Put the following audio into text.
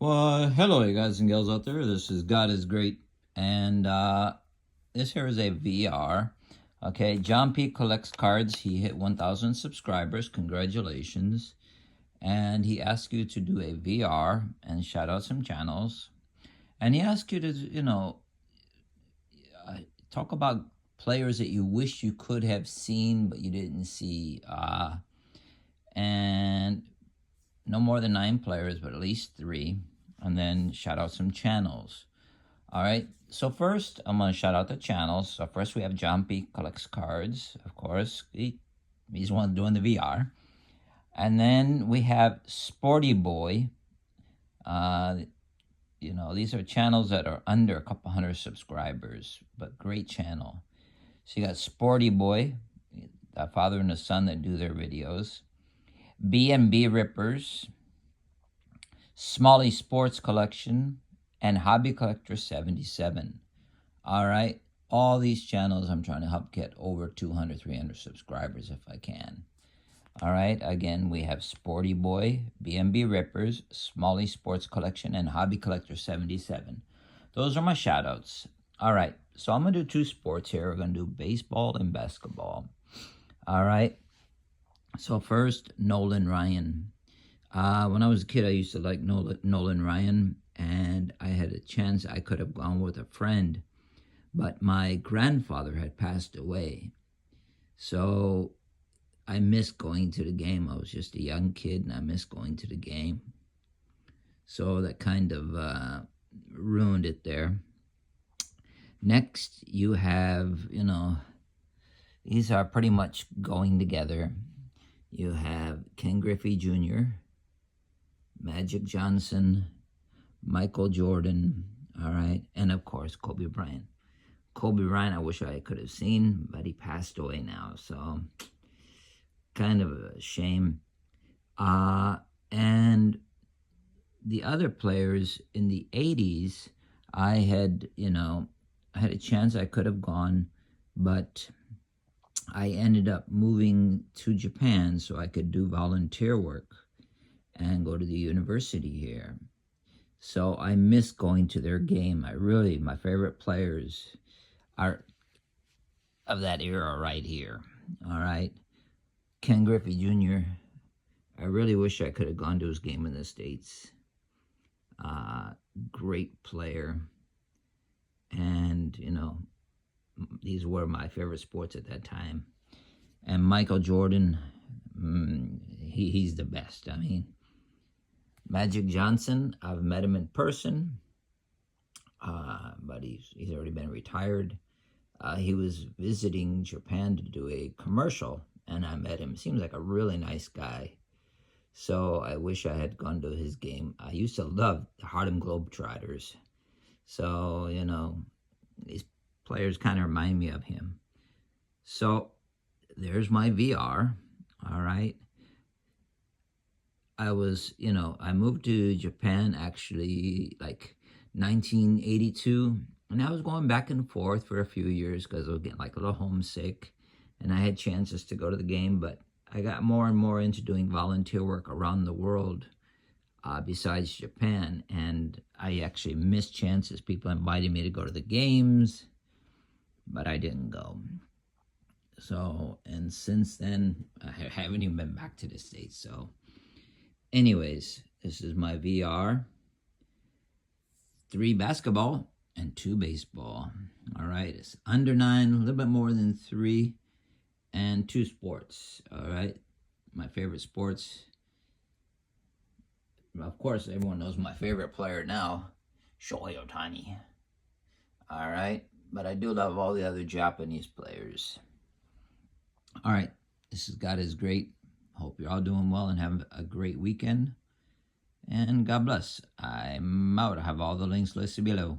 Well, hello, you guys and gals out there. This is God is Great, and this here is a VR. Okay, John P collects cards. He hit 1,000 subscribers. Congratulations! And he asked you to do a VR and shout out some channels. And he asked you to, talk about players that you wish you could have seen but you didn't see. And no more than 9 players, but at least 3. And then shout out some channels. All right. So first, I'm going to shout out the channels. So first we have John P collects cards. Of course, he's the one doing the VR. And then we have Sporty Boy. These are channels that are under a couple hundred subscribers, but great channel. So you got Sporty Boy, the father and the son that do their videos. B&B Rippers, Smalley Sports Collection, and Hobby Collector 77. All right. All these channels I'm trying to help get over 200, 300 subscribers if I can. All right. Again, we have Sporty Boy, B&B Rippers, Smalley Sports Collection, and Hobby Collector 77. Those are my shout outs. All right. So I'm going to do 2 sports here. We're going to do baseball and basketball. All right. So first, Nolan Ryan. When I was a kid, I used to like Nolan Ryan, and I had a chance I could have gone with a friend, but my grandfather had passed away. So I missed going to the game. I was just a young kid, and I missed going to the game. So that kind of ruined it there. Next, you have, these are pretty much going together. You have Ken Griffey Jr., Magic Johnson, Michael Jordan, all right, and of course, Kobe Bryant. Kobe Bryant, I wish I could have seen, but he passed away now, so kind of a shame. And the other players in the 80s, I had a chance I could have gone, but I ended up moving to Japan so I could do volunteer work and go to the university here. So I miss going to their game. My favorite players are of that era right here. All right. Ken Griffey Jr., I really wish I could have gone to his game in the States. Great player. And, these were my favorite sports at that time. And Michael Jordan, he's the best. I mean, Magic Johnson, I've met him in person, but he's already been retired. He was visiting Japan to do a commercial, and I met him. Seems like a really nice guy. So I wish I had gone to his game. I used to love the Harlem Globetrotters. So, these players kind of remind me of him. So there's my VR. All right. I moved to Japan actually like 1982, and I was going back and forth for a few years because I was getting like a little homesick, and I had chances to go to the game, but I got more and more into doing volunteer work around the world besides Japan, and I actually missed chances. People invited me to go to the games, but I didn't go. So, and since then, I haven't even been back to the States. So anyways, this is my VR. 3 basketball and 2 baseball. All right, it's under 9, a little bit more than 3, and 2 sports. All right, my favorite sports. Of course, everyone knows my favorite player now, Shoutout. All right, but I do love all the other Japanese players. All right, this is God is Great. Hope you're all doing well and have a great weekend. And God bless. I'm out. I have all the links listed below.